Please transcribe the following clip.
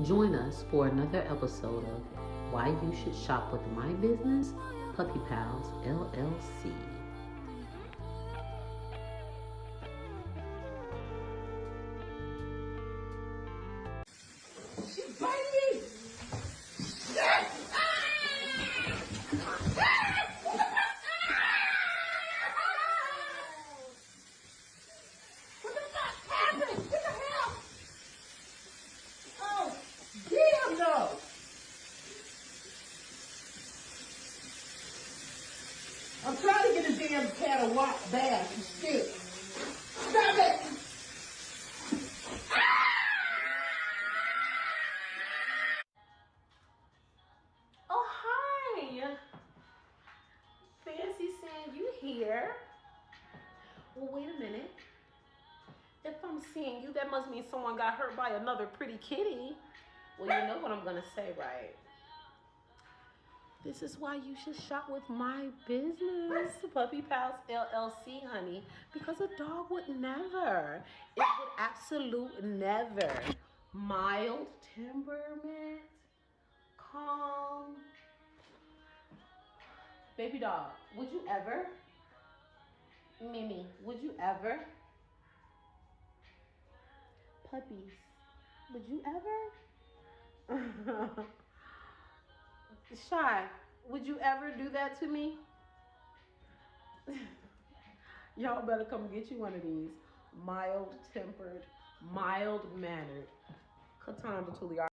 Join us for another episode of Why You Should Shop with My Business, Puppy Pals LLC. I'm trying to get a damn cat a wash bath and stick. Stop it! Oh, hi. Fancy seeing you here. Well, wait a minute. If I'm seeing you, that must mean someone got hurt by another pretty kitty. Well, you know what I'm going to say, right? This is why you should shop with my business, Puppy Pals LLC, honey. Because a dog would never. It would absolute never. Mild temperament, calm. Baby dog, would you ever? Mimi, would you ever? Puppies, would you ever? Shy, would you ever do that to me? Y'all better come get you one of these. Mild tempered, mild mannered. Katan Batuli.